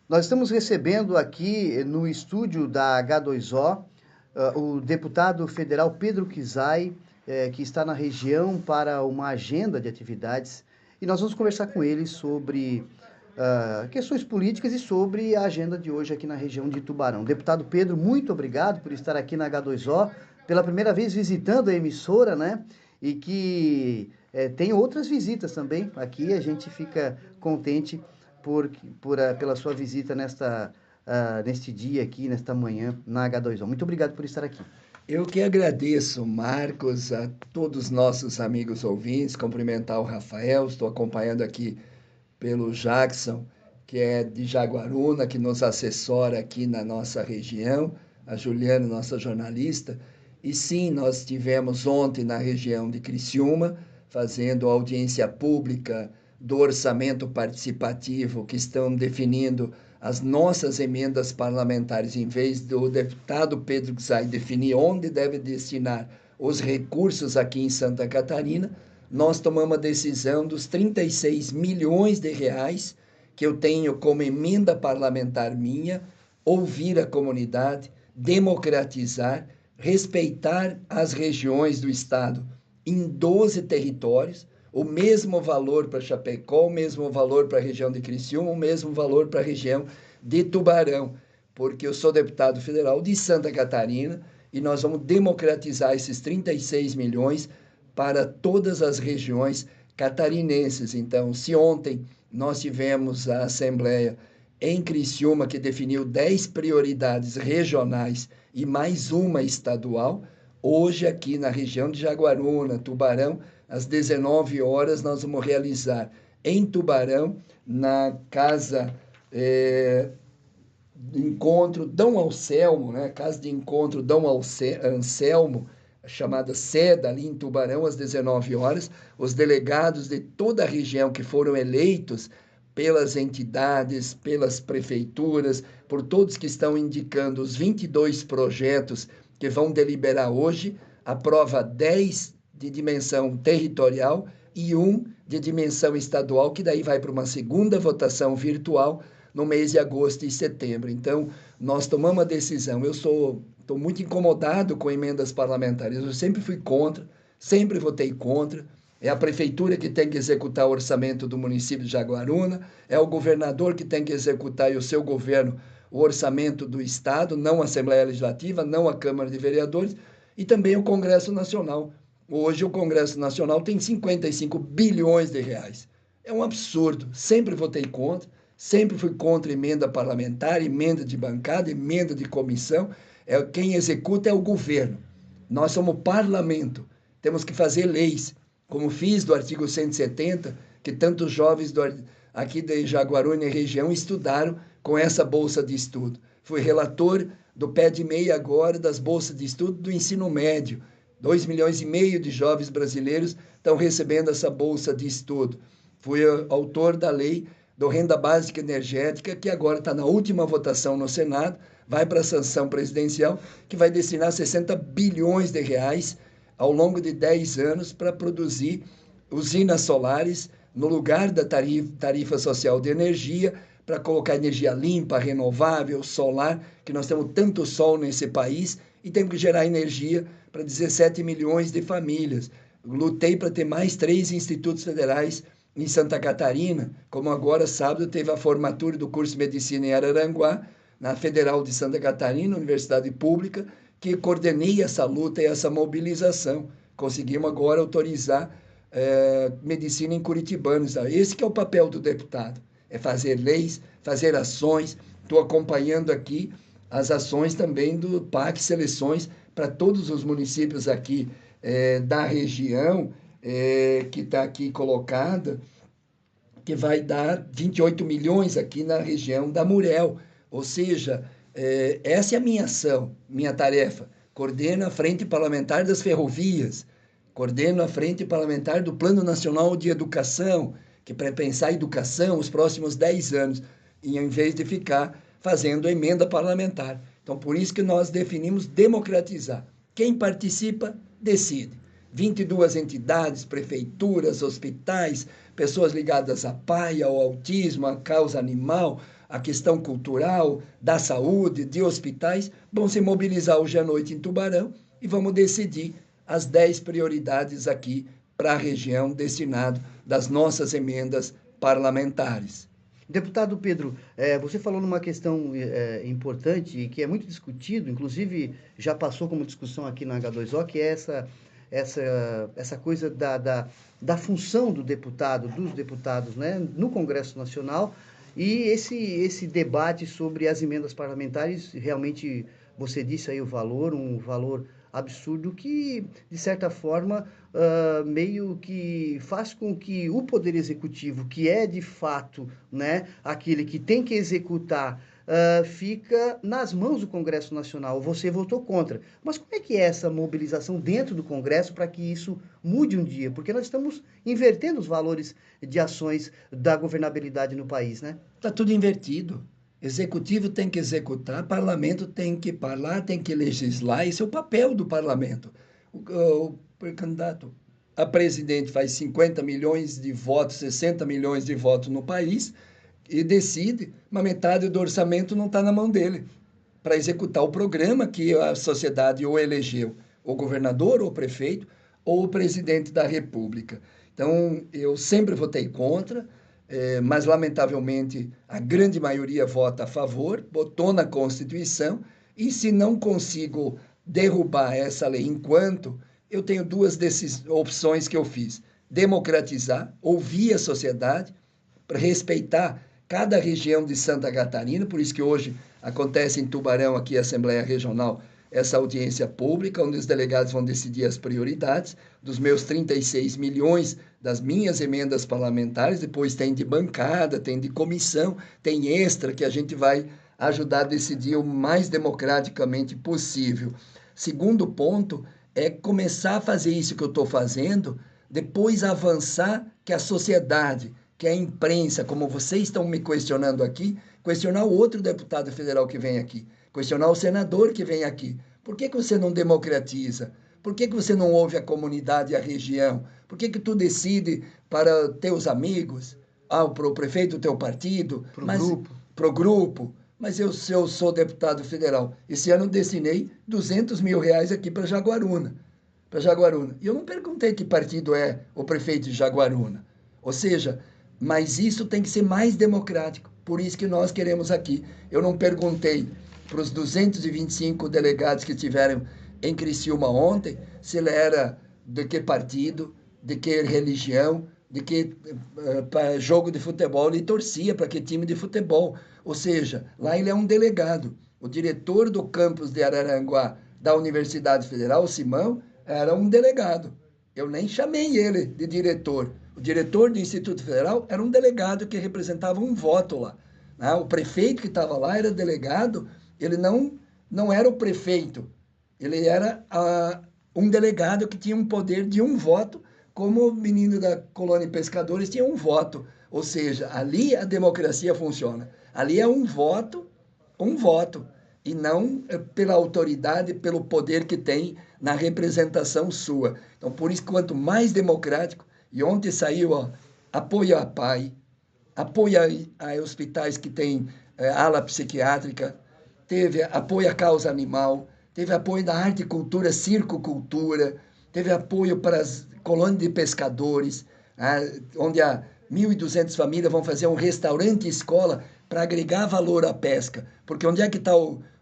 Nós estamos recebendo aqui no estúdio da H2O o deputado federal Pedro Kizai, que está na região para uma agenda de atividades, e nós vamos conversar com ele sobre questões políticas e sobre a agenda de hoje aqui na região de Tubarão. Deputado Pedro, muito obrigado por estar aqui na H2O, pela primeira vez visitando a emissora, né? E que tem outras visitas também aqui, a gente fica contente pela sua visita neste dia aqui, nesta manhã, na H2O. Muito obrigado por estar aqui. Eu que agradeço, Marcos, a todos os nossos amigos ouvintes, cumprimentar o Rafael, estou acompanhando aqui pelo Jackson, que é de Jaguaruna, que nos assessora aqui na nossa região, a Juliana, nossa jornalista. E sim, nós tivemos ontem na região de Criciúma, fazendo audiência pública do orçamento participativo, que estão definindo as nossas emendas parlamentares, em vez do deputado Pedro Zay definir onde deve destinar os recursos aqui em Santa Catarina, nós tomamos a decisão dos 36 milhões de reais que eu tenho como emenda parlamentar minha, ouvir a comunidade, democratizar, respeitar as regiões do Estado em 12 territórios, o mesmo valor para Chapecó, o mesmo valor para a região de Criciúma, o mesmo valor para a região de Tubarão, porque eu sou deputado federal de Santa Catarina e nós vamos democratizar esses 36 milhões para todas as regiões catarinenses. Então, se ontem nós tivemos a Assembleia em Criciúma, que definiu 10 prioridades regionais e mais uma estadual, hoje aqui na região de Jaguaruna, Tubarão, às 19 horas, nós vamos realizar em Tubarão, na casa de encontro Dom Anselmo, né? Casa de encontro Dom Anselmo, chamada SEDA, ali em Tubarão, às 19 horas. Os delegados de toda a região que foram eleitos pelas entidades, pelas prefeituras, por todos que estão indicando os 22 projetos que vão deliberar hoje, aprova 10 de dimensão territorial e um de dimensão estadual, que daí vai para uma segunda votação virtual no mês de agosto e setembro. Então, nós tomamos a decisão. Eu estou muito incomodado com emendas parlamentares. Eu sempre fui contra, sempre votei contra. É a prefeitura que tem que executar o orçamento do município de Jaguaruna, é o governador que tem que executar e o seu governo o orçamento do Estado, não a Assembleia Legislativa, não a Câmara de Vereadores, e também o Congresso Nacional. Hoje o Congresso Nacional tem 55 bilhões de reais. É um absurdo. Sempre votei contra, sempre fui contra emenda parlamentar, emenda de bancada, emenda de comissão. Quem executa é o governo. Nós somos parlamento, temos que fazer leis, como fiz do artigo 170, que tantos jovens aqui de Jaguaruna e região estudaram com essa bolsa de estudo. Fui relator do pé de meia agora das bolsas de estudo do ensino médio. 2,5 milhões de jovens brasileiros estão recebendo essa bolsa de estudo. Fui autor da lei do Renda Básica Energética, que agora está na última votação no Senado, vai para a sanção presidencial, que vai destinar 60 bilhões de reais ao longo de 10 anos para produzir usinas solares no lugar da tarifa social de energia, para colocar energia limpa, renovável, solar, que nós temos tanto sol nesse país e temos que gerar energia para 17 milhões de famílias. Lutei para ter mais 3 institutos federais em Santa Catarina, como agora sábado teve a formatura do curso de medicina em Araranguá, na Federal de Santa Catarina, Universidade Pública, que coordenei essa luta e essa mobilização. Conseguimos agora autorizar medicina em curitibanos. Esse que é o papel do deputado, é fazer leis, fazer ações. Estou acompanhando aqui as ações também do PAC Seleções para todos os municípios aqui da região, que está aqui colocada, que vai dar 28 milhões aqui na região da Murel. Ou seja, essa é a minha ação, minha tarefa. Coordeno a Frente Parlamentar das Ferrovias, coordeno a Frente Parlamentar do Plano Nacional de Educação, que é para pensar a educação os próximos 10 anos, e em vez de ficar fazendo emenda parlamentar. Então, por isso que nós definimos democratizar. Quem participa, decide. 22 entidades, prefeituras, hospitais, pessoas ligadas à PAI, ao autismo, à causa animal, à questão cultural, da saúde, de hospitais, vão se mobilizar hoje à noite em Tubarão e vamos decidir as 10 prioridades aqui para a região destinado das nossas emendas parlamentares. Deputado Pedro, você falou numa questão importante e que é muito discutido, inclusive já passou como discussão aqui na H2O, que é essa coisa da função do deputado, dos deputados, né, no Congresso Nacional, e esse debate sobre as emendas parlamentares, realmente você disse aí o valor, um valor absurdo que, de certa forma, meio que faz com que o Poder Executivo, que é de fato, né, aquele que tem que executar, fica nas mãos do Congresso Nacional. Você votou contra. Mas como é que é essa mobilização dentro do Congresso para que isso mude um dia? Porque nós estamos invertendo os valores de ações da governabilidade no país, né? Está tudo invertido. Executivo tem que executar, parlamento tem que falar, tem que legislar. Esse é o papel do parlamento. O candidato a presidente faz 50 milhões de votos, 60 milhões de votos no país e decide, mas metade do orçamento não está na mão dele para executar o programa que a sociedade ou elegeu, o governador, ou o prefeito, ou o presidente da República. Então, eu sempre votei contra, mas, lamentavelmente, a grande maioria vota a favor, botou na Constituição, e se não consigo derrubar essa lei enquanto, eu tenho duas opções que eu fiz. Democratizar, ouvir a sociedade, para respeitar cada região de Santa Catarina, por isso que hoje acontece em Tubarão, aqui a Assembleia Regional, essa audiência pública, onde os delegados vão decidir as prioridades dos meus 36 milhões, das minhas emendas parlamentares, depois tem de bancada, tem de comissão, tem extra, que a gente vai ajudar a decidir o mais democraticamente possível. Segundo ponto é começar a fazer isso que eu estou fazendo, depois avançar que a sociedade, que a imprensa, como vocês estão me questionando aqui, questionar o outro deputado federal que vem aqui, questionar o senador que vem aqui. Por que você não democratiza? Por que você não ouve a comunidade e a região? Por que tu decide para teus amigos, para o prefeito do teu partido, para o grupo? Mas eu sou deputado federal. Esse ano eu destinei 200 mil reais aqui para Jaguaruna. E eu não perguntei que partido é o prefeito de Jaguaruna. Ou seja, mas isso tem que ser mais democrático. Por isso que nós queremos aqui. Eu não perguntei para os 225 delegados que estiveram em Criciúma ontem se ele era de que partido, de que religião, de que jogo de futebol ele torcia, para que time de futebol. Ou seja, lá ele é um delegado. O diretor do campus de Araranguá da Universidade Federal, o Simão, era um delegado. Eu nem chamei ele de diretor. O diretor do Instituto Federal era um delegado que representava um voto lá. Né? O prefeito que estava lá era delegado, ele não era o prefeito, ele era um delegado que tinha um poder de um voto, como o menino da colônia de pescadores tinha um voto. Ou seja, ali a democracia funciona. Ali é um voto, e não pela autoridade, pelo poder que tem na representação sua. Então, por isso, quanto mais democrático, e ontem saiu, apoio à PAI, apoio a hospitais que têm ala psiquiátrica, teve apoio à causa animal, teve apoio da arte e cultura, circo-cultura, teve apoio para as colônias de pescadores, onde 1.200 famílias vão fazer um restaurante escola para agregar valor à pesca. Porque onde é que está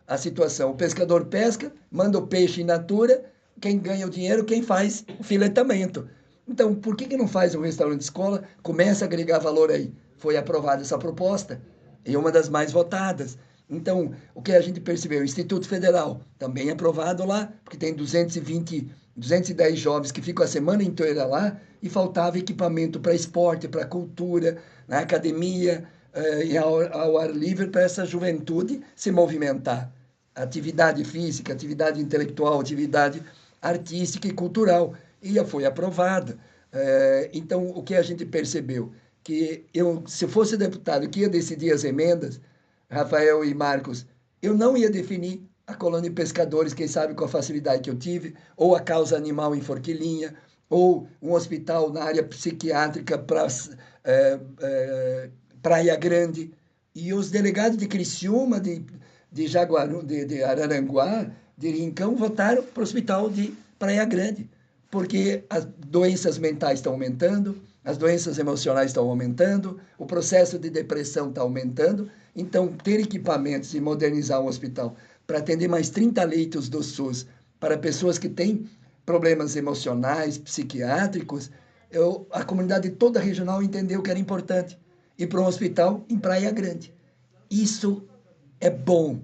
a situação? O pescador pesca, manda o peixe in natura, quem ganha o dinheiro, quem faz o filetamento. Então, por que não faz um restaurante escola? Começa a agregar valor aí. Foi aprovada essa proposta, e uma das mais votadas. Então, o que a gente percebeu? O Instituto Federal, também aprovado lá, porque tem 210 jovens que ficam a semana inteira lá, e faltava equipamento para esporte, para cultura, na academia, e ao ar livre para essa juventude se movimentar. Atividade física, atividade intelectual, atividade artística e cultural. E foi aprovada. Então, o que a gente percebeu? Que eu, se fosse deputado que ia decidir as emendas, Rafael e Marcos, eu não ia definir a colônia de pescadores, quem sabe com a facilidade que eu tive, ou a causa animal em Forquilinha, ou um hospital na área psiquiátrica para Praia Grande, e os delegados de Criciúma, de Jaguaru, de Araranguá, de Rincão, votaram para o hospital de Praia Grande, porque as doenças mentais estão aumentando, as doenças emocionais estão aumentando, o processo de depressão está aumentando. Então, ter equipamentos e modernizar o hospital para atender mais 30 leitos do SUS para pessoas que têm problemas emocionais, psiquiátricos, a comunidade toda regional entendeu que era importante ir para um hospital em Praia Grande. Isso é bom,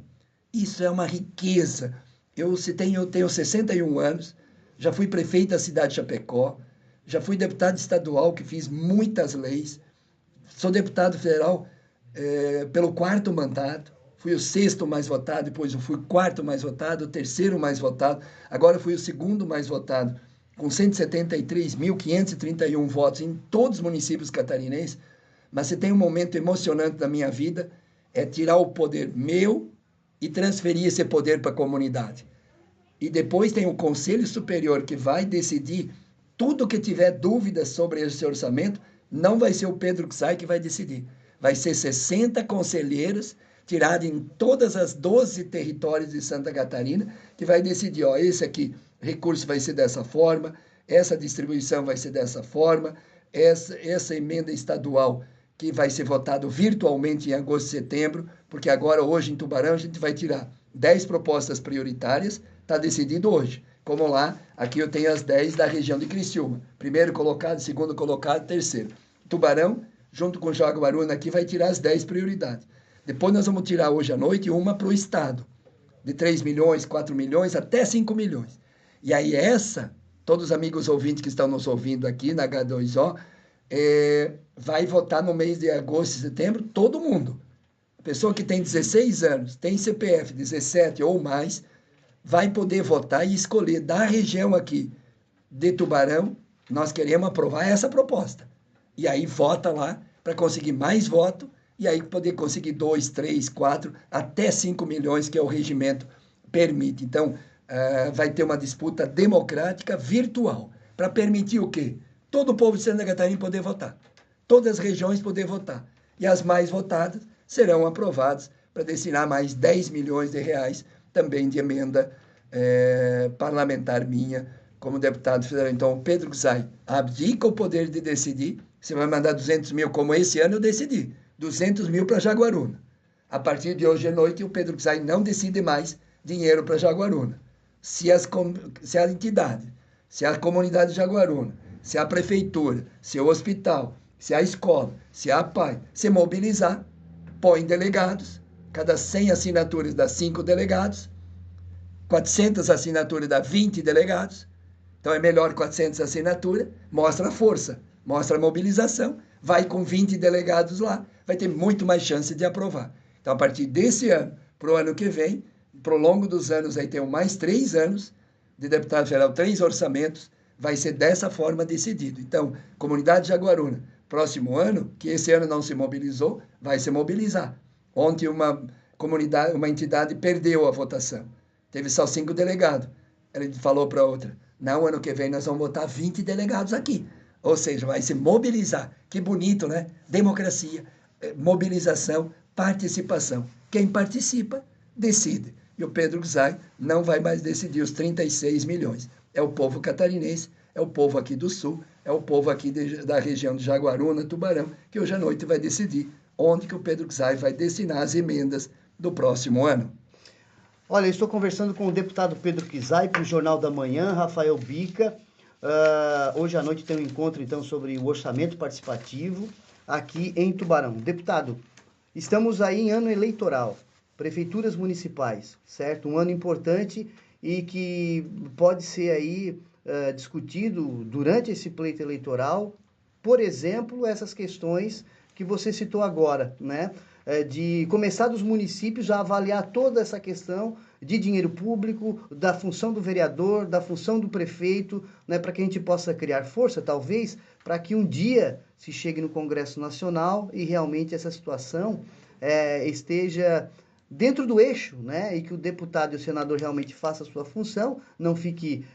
isso é uma riqueza. Eu tenho 61 anos, já fui prefeito da cidade de Chapecó, já fui deputado estadual, que fiz muitas leis, sou deputado federal pelo 4º mandato, fui o 6º mais votado, depois eu fui o 4º mais votado, o 3º mais votado, agora fui o 2º mais votado, com 173.531 votos em todos os municípios catarinenses. Mas se tem um momento emocionante da minha vida, é tirar o poder meu e transferir esse poder para a comunidade. E depois tem o Conselho Superior que vai decidir tudo que tiver dúvidas sobre esse orçamento. Não vai ser o Pedro Ksai que vai decidir. Vai ser 60 conselheiros tirados em todas as 12 territórios de Santa Catarina que vai decidir, ó, esse aqui, recurso vai ser dessa forma, essa distribuição vai ser dessa forma, essa emenda estadual que vai ser votado virtualmente em agosto e setembro, porque agora, hoje, em Tubarão, a gente vai tirar 10 propostas prioritárias, está decidido hoje. Como lá, aqui eu tenho as 10 da região de Criciúma. Primeiro colocado, segundo colocado, terceiro. Tubarão, junto com Jaguaruna aqui, vai tirar as 10 prioridades. Depois nós vamos tirar hoje à noite uma para o Estado, de 3 milhões, 4 milhões, até 5 milhões. E aí todos os amigos ouvintes que estão nos ouvindo aqui na H2O, vai votar no mês de agosto e setembro, todo mundo. A pessoa que tem 16 anos, tem CPF 17 ou mais, vai poder votar e escolher da região aqui de Tubarão, nós queremos aprovar essa proposta. E aí vota lá para conseguir mais voto, e aí poder conseguir 2, 3, 4, até 5 milhões, que é o regimento permite. Então, vai ter uma disputa democrática virtual, para permitir o quê? Todo o povo de Santa Catarina poder votar, todas as regiões poder votar, e as mais votadas serão aprovadas para destinar mais 10 milhões de reais também de emenda parlamentar minha como deputado federal. Então, o Pedro Ksai abdica o poder de decidir. Você vai mandar 200 mil, como esse ano eu decidi, 200 mil para Jaguaruna. A partir de hoje à noite, o Pedro Ksai não decide mais dinheiro para Jaguaruna. Se a entidade, se a comunidade de Jaguaruna, se a prefeitura, se o hospital, se a escola, se a PAI se mobilizar, põe delegados, cada 100 assinaturas dá 5 delegados, 400 assinaturas dá 20 delegados, então é melhor 400 assinaturas, mostra a força, mostra a mobilização, vai com 20 delegados lá, vai ter muito mais chance de aprovar. Então, a partir desse ano, para o ano que vem, para o longo dos anos, aí tem mais 3 anos de deputado federal, 3 orçamentos, vai ser dessa forma decidido. Então, comunidade de Jaguaruna, próximo ano, que esse ano não se mobilizou, vai se mobilizar. Ontem uma entidade perdeu a votação. Teve só 5 delegados. Ele falou para outra, não, ano que vem nós vamos botar 20 delegados aqui. Ou seja, vai se mobilizar. Que bonito, né? Democracia, mobilização, participação. Quem participa, decide. E o Pedro Ksai não vai mais decidir os 36 milhões. É o povo catarinense, é o povo aqui do Sul, é o povo aqui da região de Jaguaruna, Tubarão, que hoje à noite vai decidir onde que o Pedro Ksai vai destinar as emendas do próximo ano. Olha, eu estou conversando com o deputado Pedro Ksai para o Jornal da Manhã, Rafael Bica. Hoje à noite tem um encontro, então, sobre o orçamento participativo aqui em Tubarão. Deputado, estamos aí em ano eleitoral, prefeituras municipais, certo? Um ano importante e que pode ser aí discutido durante esse pleito eleitoral, por exemplo, essas questões que você citou agora, né? De começar dos municípios a avaliar toda essa questão de dinheiro público, da função do vereador, da função do prefeito, né, para que a gente possa criar força, talvez, para que um dia se chegue no Congresso Nacional e realmente essa situação esteja dentro do eixo, né? E que o deputado e o senador realmente façam a sua função, não fique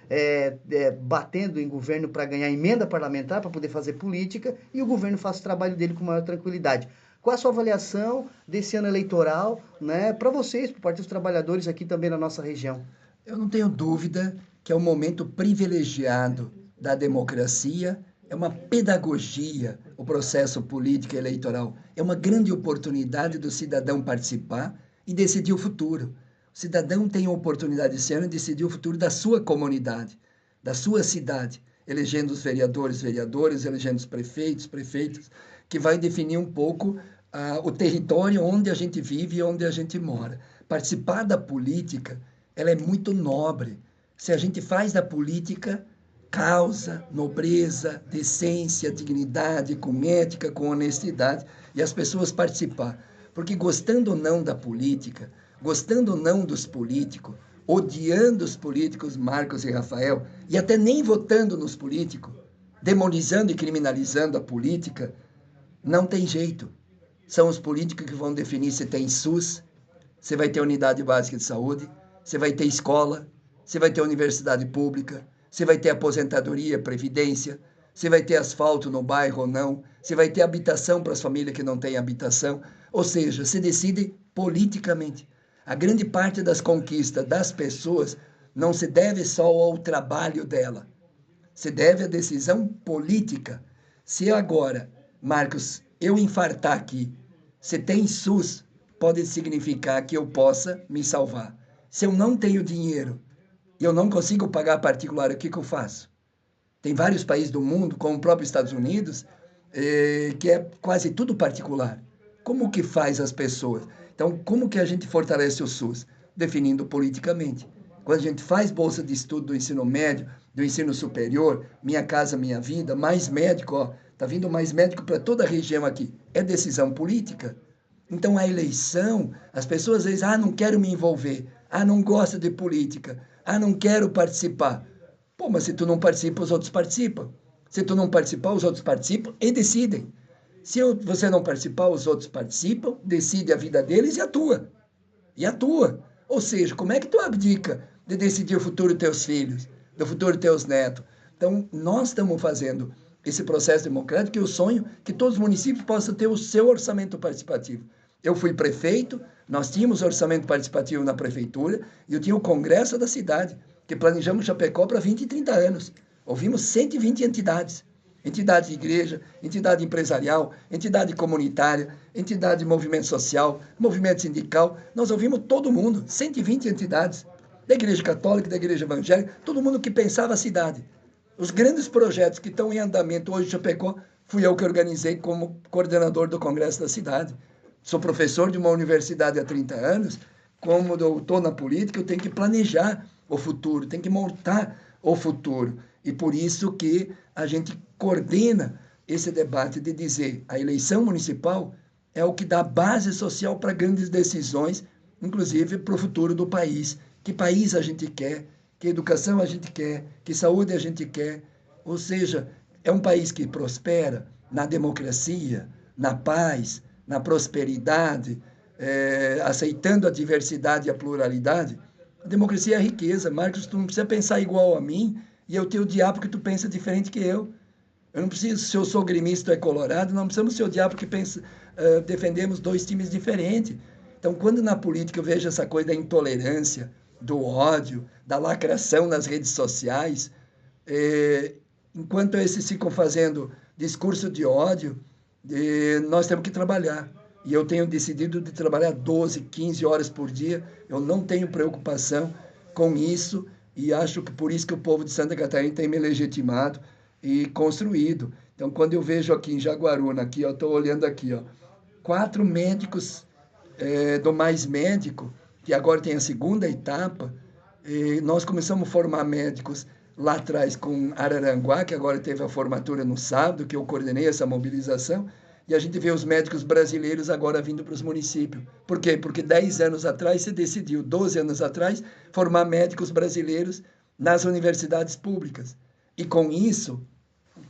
batendo em governo para ganhar emenda parlamentar, para poder fazer política, e o governo faça o trabalho dele com maior tranquilidade. Qual a sua avaliação desse ano eleitoral, né, para vocês, para o Partido dos Trabalhadores aqui também na nossa região? Eu não tenho dúvida que é um momento privilegiado da democracia, é uma pedagogia o processo político e eleitoral. É uma grande oportunidade do cidadão participar e decidir o futuro. O cidadão tem a oportunidade esse ano de decidir o futuro da sua comunidade, da sua cidade, elegendo os vereadores, elegendo os prefeitos, prefeitas, que vai definir um pouco o território onde a gente vive e onde a gente mora. Participar da política, ela é muito nobre. Se a gente faz da política causa, nobreza, decência, dignidade, com ética, com honestidade, e as pessoas participar. Porque gostando ou não da política, gostando ou não dos políticos, odiando os políticos, Marcos e Rafael, e até nem votando nos políticos, demonizando e criminalizando a política, não tem jeito. São os políticos que vão definir se tem SUS, se vai ter unidade básica de saúde, se vai ter escola, se vai ter universidade pública, se vai ter aposentadoria, previdência, se vai ter asfalto no bairro ou não, se vai ter habitação para as famílias que não têm habitação. Ou seja, se decide politicamente. A grande parte das conquistas das pessoas não se deve só ao trabalho dela, se deve à decisão política. Se agora, Marcos, eu infartar aqui, se tem SUS, pode significar que eu possa me salvar. Se eu não tenho dinheiro e eu não consigo pagar particular, o que eu faço? Tem vários países do mundo, como o próprio Estados Unidos, que é quase tudo particular. Como que faz as pessoas? Então, como que a gente fortalece o SUS? Definindo politicamente. Quando a gente faz bolsa de estudo do ensino médio, do ensino superior, Minha Casa Minha Vida, mais médico, ó, tá vindo mais médico para toda a região aqui. É decisão política. Então, a eleição, as pessoas às vezes, não quero me envolver, não gosto de política, não quero participar. Pô, mas se tu não participa, os outros participam. Se tu não participar, os outros participam e decidem. Se você não participar, os outros participam, decide a vida deles e atua. E atua. Ou seja, como é que tu abdica de decidir o futuro dos teus filhos, do futuro dos teus netos? Então, nós estamos fazendo esse processo democrático e eu sonho que todos os municípios possam ter o seu orçamento participativo. Eu fui prefeito, nós tínhamos orçamento participativo na prefeitura e eu tinha o congresso da cidade, que planejamos Chapecó para 20 e 30 anos. Ouvimos 120 entidades. Entidade de igreja, entidade empresarial, entidade comunitária, entidade de movimento social, movimento sindical. Nós ouvimos todo mundo, 120 entidades, da igreja católica, da igreja evangélica, todo mundo que pensava a cidade. Os grandes projetos que estão em andamento hoje em Chapecó, fui eu que organizei como coordenador do Congresso da cidade. Sou professor de uma universidade há 30 anos, como eu estou na política, eu tenho que planejar o futuro, tenho que montar o futuro. E por isso que a gente coordena esse debate de dizer a eleição municipal é o que dá base social para grandes decisões, inclusive para o futuro do país. Que país a gente quer, que educação a gente quer, que saúde a gente quer. Ou seja, é um país que prospera na democracia, na paz, na prosperidade, aceitando a diversidade e a pluralidade. A democracia é a riqueza. Marcos, tu não precisa pensar igual a mim e eu tenho o diabo porque tu pensa diferente que eu. Eu não preciso, se eu sou gremista ou é colorado, não precisamos ser o diabo porque defendemos dois times diferentes. Então, quando na política eu vejo essa coisa da intolerância, do ódio, da lacração nas redes sociais, enquanto esses ficam fazendo discurso de ódio, nós temos que trabalhar. E eu tenho decidido de trabalhar 12, 15 horas por dia. Eu não tenho preocupação com isso e acho que por isso que o povo de Santa Catarina tem me legitimado e construído. Então, quando eu vejo aqui em Jaguaruna, aqui, estou olhando aqui, 4 médicos do Mais Médico, que agora tem a segunda etapa, nós começamos a formar médicos lá atrás com Araranguá, que agora teve a formatura no sábado, que eu coordenei essa mobilização, e a gente vê os médicos brasileiros agora vindo para os municípios. Por quê? Porque 10 anos atrás se decidiu, 12 anos atrás, formar médicos brasileiros nas universidades públicas. E com isso,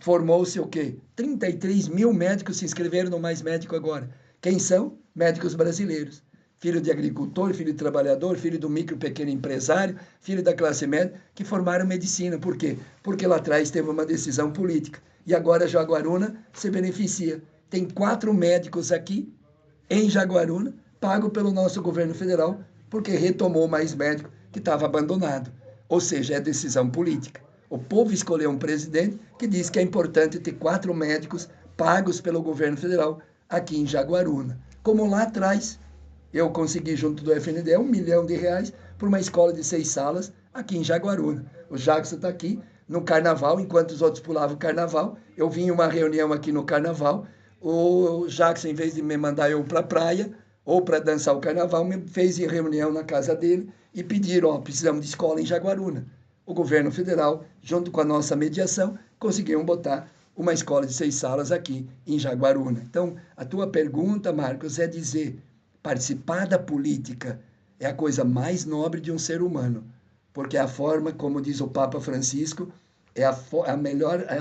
formou-se o quê? 33 mil médicos se inscreveram no Mais Médico agora. Quem são? Médicos brasileiros. filho de agricultor, filho de trabalhador, filho do micro e pequeno empresário, filho da classe média, que formaram medicina. Por quê? Porque lá atrás teve uma decisão política. E agora Jaguaruna se beneficia. Tem 4 médicos aqui, em Jaguaruna, pago pelo nosso governo federal, porque retomou mais médico que estava abandonado. Ou seja, é decisão política. O povo escolheu um presidente que diz que é importante ter 4 médicos pagos pelo governo federal aqui em Jaguaruna. Como lá atrás, eu consegui, junto do FNDE, R$1 milhão por uma escola de 6 salas aqui em Jaguaruna. O Jackson está aqui no carnaval, enquanto os outros pulavam o carnaval. Eu vim em uma reunião aqui no carnaval. O Jackson, em vez de me mandar eu para a praia ou para dançar o carnaval, me fez em reunião na casa dele e pediram, ó, precisamos de escola em Jaguaruna. O governo federal, junto com a nossa mediação, conseguiram botar uma escola de 6 salas aqui em Jaguaruna. Então, a tua pergunta, Marcos, é dizer, participar da política é a coisa mais nobre de um ser humano, porque é a forma, como diz o Papa Francisco, é a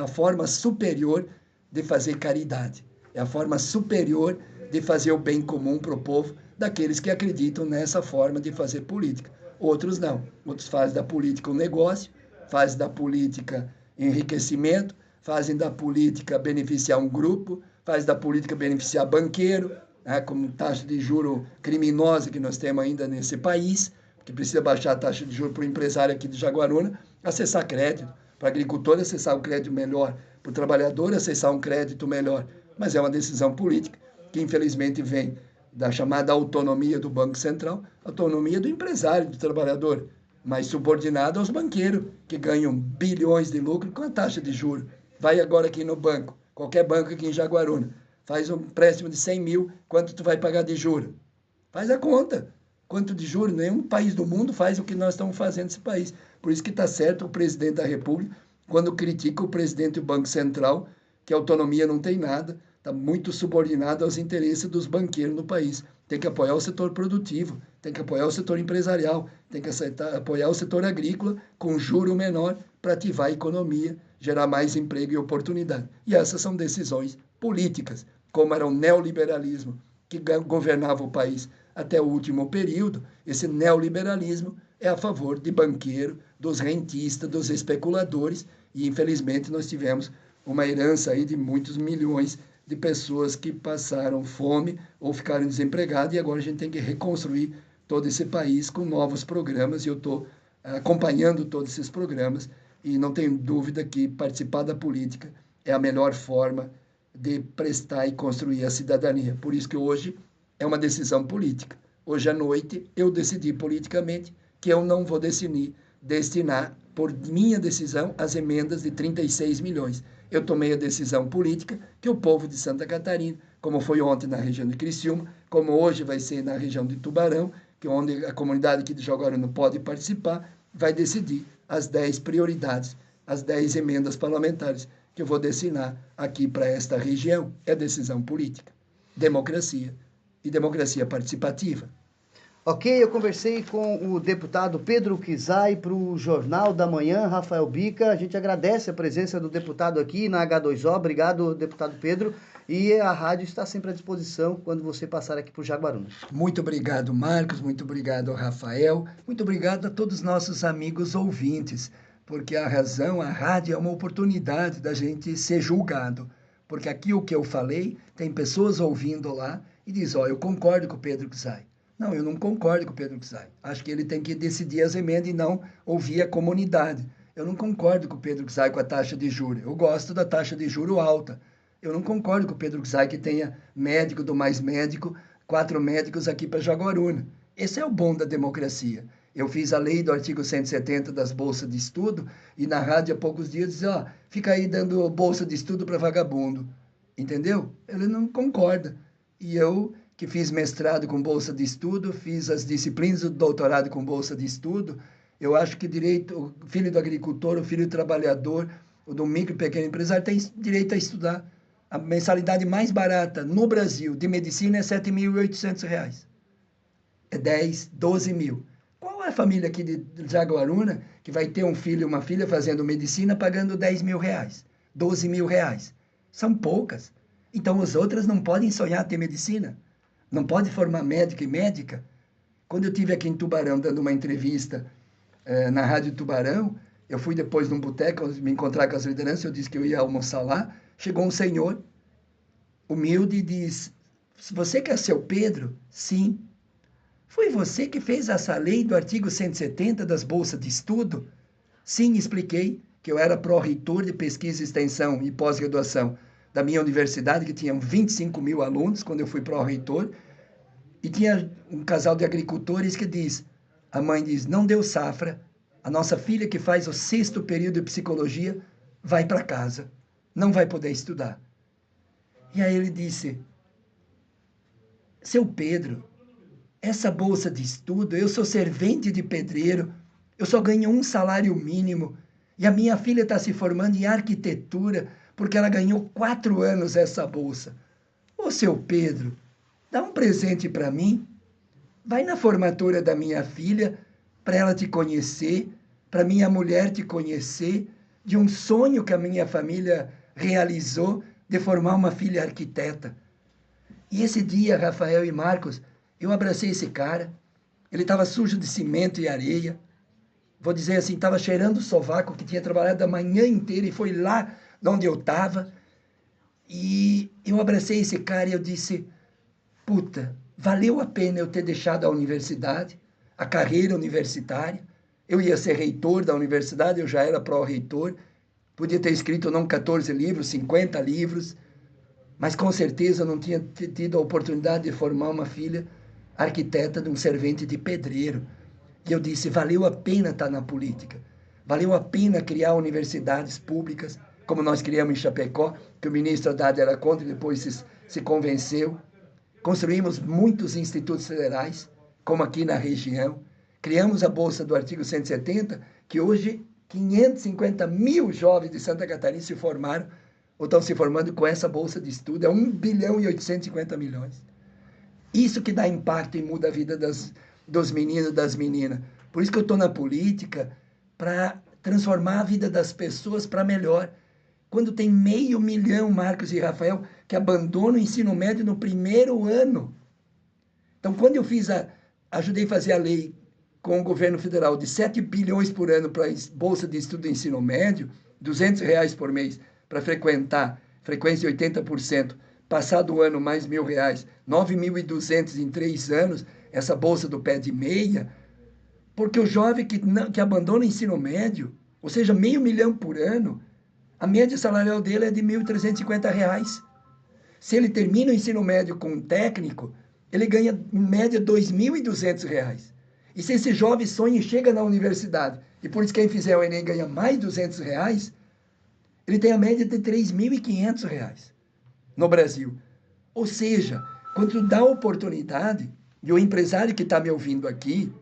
forma superior de fazer caridade, é a forma superior de fazer o bem comum para o povo, daqueles que acreditam nessa forma de fazer política. Outros não, outros fazem da política um negócio, fazem da política enriquecimento, fazem da política beneficiar um grupo, fazem da política beneficiar banqueiro, né, como taxa de juro criminosa que nós temos ainda nesse país, que precisa baixar a taxa de juros para o empresário aqui de Jaguaruna, acessar crédito, para o agricultor acessar um crédito melhor, para o trabalhador acessar um crédito melhor. Mas é uma decisão política que, infelizmente, vem da chamada autonomia do Banco Central, autonomia do empresário, do trabalhador, mas subordinado aos banqueiros, que ganham bilhões de lucro com a taxa de juros. Vai agora aqui no banco, qualquer banco aqui em Jaguaruna, faz um empréstimo de 100 mil, quanto tu vai pagar de juros? Faz a conta. Quanto de juros? Nenhum país do mundo faz o que nós estamos fazendo nesse país. Por isso que está certo o presidente da República, quando critica o presidente do Banco Central, que a autonomia não tem nada, está muito subordinado aos interesses dos banqueiros no país. Tem que apoiar o setor produtivo, tem que apoiar o setor empresarial, tem que apoiar o setor agrícola com juro menor para ativar a economia, gerar mais emprego e oportunidade. E essas são decisões políticas, como era o neoliberalismo que governava o país até o último período. Esse neoliberalismo é a favor de banqueiro, dos rentistas, dos especuladores, e infelizmente nós tivemos uma herança aí de muitos milhões de pessoas que passaram fome ou ficaram desempregadas, e agora a gente tem que reconstruir todo esse país com novos programas, e eu estou acompanhando todos esses programas, e não tenho dúvida que participar da política é a melhor forma de prestar e construir a cidadania. Por isso que hoje é uma decisão política. Hoje à noite eu decidi politicamente que eu não vou destinar, por minha decisão, as emendas de 36 milhões. Eu tomei a decisão política que o povo de Santa Catarina, como foi ontem na região de Criciúma, como hoje vai ser na região de Tubarão, que é onde a comunidade aqui de Jaguaruna pode participar, vai decidir as 10 prioridades, as 10 emendas parlamentares que eu vou destinar aqui para esta região. É decisão política, democracia e democracia participativa. Ok, eu conversei com o deputado Pedro Kizai para o Jornal da Manhã, Rafael Bica. A gente agradece a presença do deputado aqui na H2O. Obrigado, deputado Pedro. E a rádio está sempre à disposição quando você passar aqui por Jaguaruna. Muito obrigado, Marcos. Muito obrigado, Rafael. Muito obrigado a todos os nossos amigos ouvintes, porque a rádio é uma oportunidade da gente ser julgado. Porque aqui o que eu falei, tem pessoas ouvindo lá e diz, ó, eu concordo com o Pedro Kizai. Não, eu não concordo com o Pedro Kizai. Acho que ele tem que decidir as emendas e não ouvir a comunidade. Eu não concordo com o Pedro Kizai com a taxa de juros. Eu gosto da taxa de juros alta. Eu não concordo com o Pedro Kizai que tenha médico do Mais Médico, 4 médicos aqui para Jaguaruna. Esse é o bom da democracia. Eu fiz a lei do artigo 170 das bolsas de estudo e na rádio há poucos dias dizia, ó, fica aí dando bolsa de estudo para vagabundo. Entendeu? Ele não concorda. E eu, que fiz mestrado com bolsa de estudo, fiz as disciplinas do doutorado com bolsa de estudo, eu acho que o filho do agricultor, o filho do trabalhador, o do micro e pequeno empresário tem direito a estudar. A mensalidade mais barata no Brasil de medicina é R$ 7.800. É 10, 12 mil. Qual é a família aqui de Jaguaruna que vai ter um filho e uma filha fazendo medicina pagando R$ 10.000, R$ 12.000? São poucas. Então, as outras não podem sonhar ter medicina. Não pode formar médico e médica. Quando eu estive aqui em Tubarão dando uma entrevista na Rádio Tubarão, eu fui depois num boteco me encontrar com as lideranças, eu disse que eu ia almoçar lá, chegou um senhor humilde e diz, você que é seu Pedro? Sim. Foi você que fez essa lei do artigo 170 das bolsas de estudo? Sim, expliquei que eu era pró-reitor de pesquisa, extensão e pós-graduação da minha universidade, que tinha 25 mil alunos quando eu fui pró-reitor, e tinha um casal de agricultores que diz, a mãe diz, não deu safra, a nossa filha que faz o 6º período de psicologia vai para casa, não vai poder estudar. E aí ele disse, seu Pedro, essa bolsa de estudo, eu sou servente de pedreiro, eu só ganho um salário mínimo, e a minha filha está se formando em arquitetura, porque ela ganhou 4 anos essa bolsa. Ô, seu Pedro, dá um presente para mim, vai na formatura da minha filha, para ela te conhecer, para minha mulher te conhecer, de um sonho que a minha família realizou de formar uma filha arquiteta. E esse dia, Rafael e Marcos, eu abracei esse cara, ele estava sujo de cimento e areia, vou dizer assim, estava cheirando o sovaco, que tinha trabalhado a manhã inteira e foi lá onde eu estava. E eu abracei esse cara e eu disse, puta, valeu a pena eu ter deixado a universidade, a carreira universitária. Eu ia ser reitor da universidade, eu já era pró-reitor, podia ter escrito não 14 livros, 50 livros, mas com certeza não tinha tido a oportunidade de formar uma filha arquiteta de um servente de pedreiro. E eu disse, valeu a pena estar na política, valeu a pena criar universidades públicas, como nós criamos em Chapecó, que o ministro Haddad era contra e depois se convenceu. Construímos muitos institutos federais, como aqui na região. Criamos a Bolsa do artigo 170, que hoje 550 mil jovens de Santa Catarina se formaram, ou estão se formando com essa Bolsa de Estudo, é 1 bilhão e 850 milhões. Isso que dá impacto e muda a vida dos meninos e das meninas. Por isso que eu estou na política, para transformar a vida das pessoas para melhor. Quando tem 500 mil, Marcos e Rafael, que abandonam o ensino médio no primeiro ano. Então, quando eu ajudei a fazer a lei com o governo federal de 7 bilhões por ano para bolsa de estudo de ensino médio, R$ 200 por mês para frequentar, frequência de 80%, passado o ano mais R$ 1.000, 9.200 em 3 anos, essa bolsa do pé de meia, porque o jovem que abandona o ensino médio, ou seja, 500 mil por ano, a média salarial dele é de R$ 1.350. Se ele termina o ensino médio com um técnico, ele ganha, em média, R$ 2.200. E se esse jovem sonha e chega na universidade, e por isso quem fizer o Enem ganha mais R$ 200, ele tem a média de R$ 3.500 no Brasil. Ou seja, quando tu dá oportunidade, e o empresário que está me ouvindo aqui,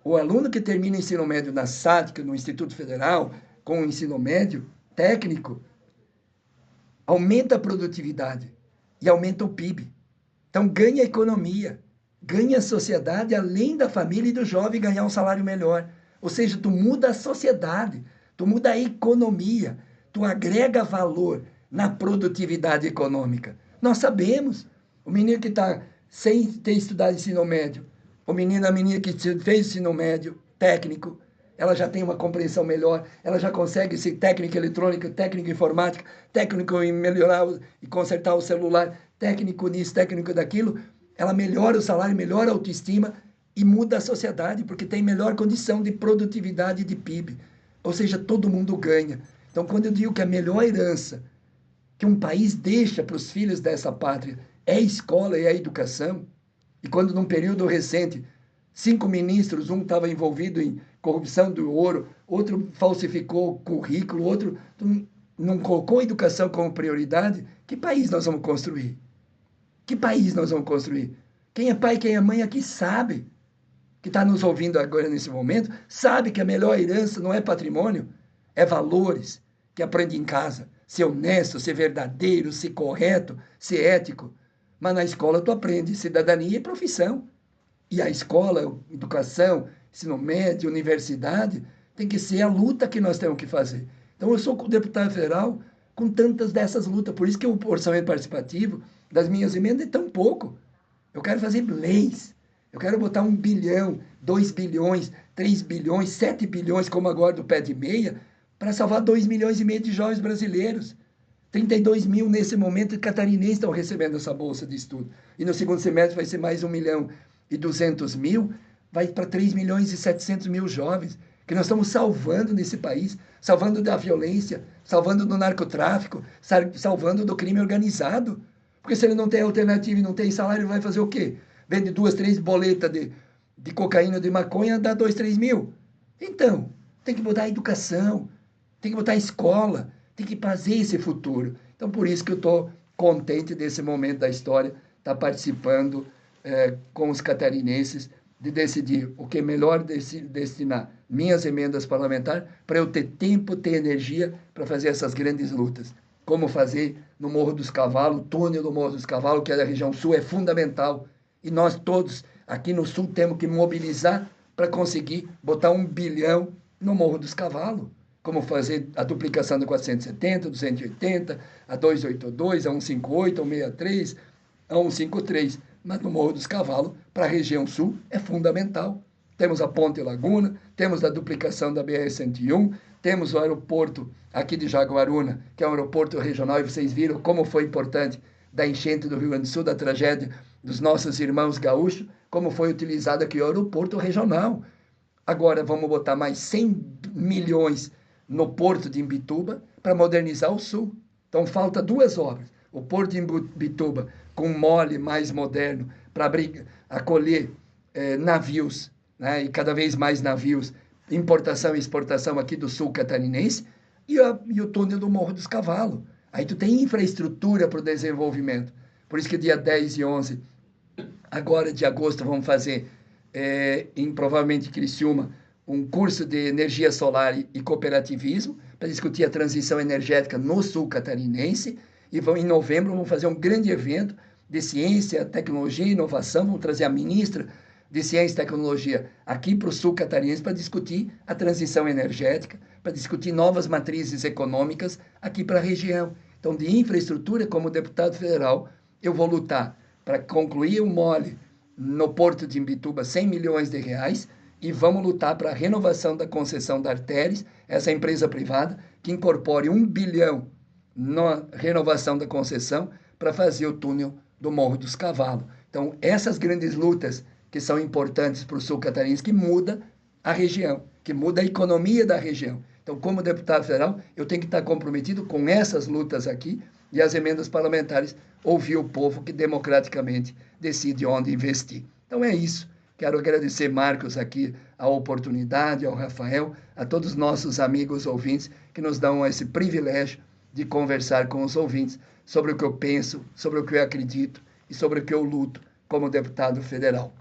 o aluno que termina o ensino médio na SATIC, no Instituto Federal, com o ensino médio técnico, aumenta a produtividade e aumenta o PIB. Então, ganha a economia, ganha a sociedade, além da família e do jovem ganhar um salário melhor. Ou seja, tu muda a sociedade, tu muda a economia, tu agrega valor na produtividade econômica. Nós sabemos, o menino que está sem ter estudado ensino médio, a menina que fez ensino médio técnico, ela já tem uma compreensão melhor, ela já consegue ser técnica eletrônica, técnica informática, técnico em melhorar e consertar o celular, técnico nisso, técnico daquilo, ela melhora o salário, melhora a autoestima e muda a sociedade, porque tem melhor condição de produtividade e de PIB. Ou seja, todo mundo ganha. Então, quando eu digo que a melhor herança que um país deixa para os filhos dessa pátria é a escola e a educação, e quando num período recente, 5 ministros, um estava envolvido em corrupção do ouro, outro falsificou o currículo, outro não colocou a educação como prioridade, que país nós vamos construir? Que país nós vamos construir? Quem é pai, quem é mãe aqui sabe, que está nos ouvindo agora nesse momento, sabe que a melhor herança não é patrimônio, é valores que aprende em casa. Ser honesto, ser verdadeiro, ser correto, ser ético. Mas na escola tu aprende cidadania e profissão. E a escola, educação, ensino médio, universidade, tem que ser a luta que nós temos que fazer. Então eu sou deputado federal com tantas dessas lutas. Por isso que o orçamento participativo das minhas emendas é tão pouco. Eu quero fazer leis. Eu quero botar 1 bilhão, 2 bilhões, 3 bilhões, 7 bilhões, como agora do pé de meia, para salvar 2,5 milhões de jovens brasileiros. 32 mil nesse momento catarinenses estão recebendo essa bolsa de estudo. E no segundo semestre vai ser mais 1.200.000, vai para 3,7 milhões jovens, que nós estamos salvando nesse país, salvando da violência, salvando do narcotráfico, salvando do crime organizado. Porque se ele não tem alternativa e não tem salário, ele vai fazer o quê? Vende 2, 3 boletas de cocaína, de maconha, dá 2, 3 mil. Então, tem que botar a educação, tem que botar a escola, tem que fazer esse futuro. Então, por isso que eu estou contente desse momento da história, estar participando com os catarinenses, de decidir o que é melhor destinar minhas emendas parlamentares para eu ter tempo, ter energia para fazer essas grandes lutas. Como fazer no Morro dos Cavalos, o túnel do Morro dos Cavalos, que é da região sul, é fundamental. E nós todos aqui no sul temos que mobilizar para conseguir botar 1 bilhão no Morro dos Cavalos. Como fazer a duplicação da 470, 280, a 282, a 158, a 163, a 153. Mas no Morro dos Cavalos, para a região sul, é fundamental. Temos a Ponte Laguna, temos a duplicação da BR-101, temos o aeroporto aqui de Jaguaruna, que é um aeroporto regional, e vocês viram como foi importante da enchente do Rio Grande do Sul, da tragédia dos nossos irmãos gaúchos, como foi utilizado aqui o aeroporto regional. Agora vamos botar mais 100 milhões no Porto de Imbituba para modernizar o sul. Então falta 2 obras. O Porto de Imbituba com mole mais moderno para acolher navios, né, e cada vez mais navios, importação e exportação aqui do sul catarinense, e o túnel do Morro dos Cavalos. Aí tu tem infraestrutura para o desenvolvimento. Por isso que dia 10 e 11, agora de agosto, vamos fazer, provavelmente Criciúma, um curso de energia solar e cooperativismo, para discutir a transição energética no sul catarinense, e em novembro vamos fazer um grande evento de ciência, tecnologia e inovação, vamos trazer a ministra de Ciência e Tecnologia aqui para o sul catarinense para discutir a transição energética, para discutir novas matrizes econômicas aqui para a região. Então, de infraestrutura, como deputado federal, eu vou lutar para concluir o mole no Porto de Imbituba, 100 milhões de reais, e vamos lutar para a renovação da concessão da Artéries, essa empresa privada, que incorpore 1 bilhão na renovação da concessão para fazer o túnel do Morro dos Cavalos. Então, essas grandes lutas que são importantes para o sul catarinense, que muda a região, que muda a economia da região. Então, como deputado federal, eu tenho que estar comprometido com essas lutas aqui e as emendas parlamentares, ouvir o povo que democraticamente decide onde investir. Então, é isso. Quero agradecer, Marcos, aqui a oportunidade, ao Rafael, a todos os nossos amigos ouvintes que nos dão esse privilégio de conversar com os ouvintes sobre o que eu penso, sobre o que eu acredito e sobre o que eu luto como deputado federal.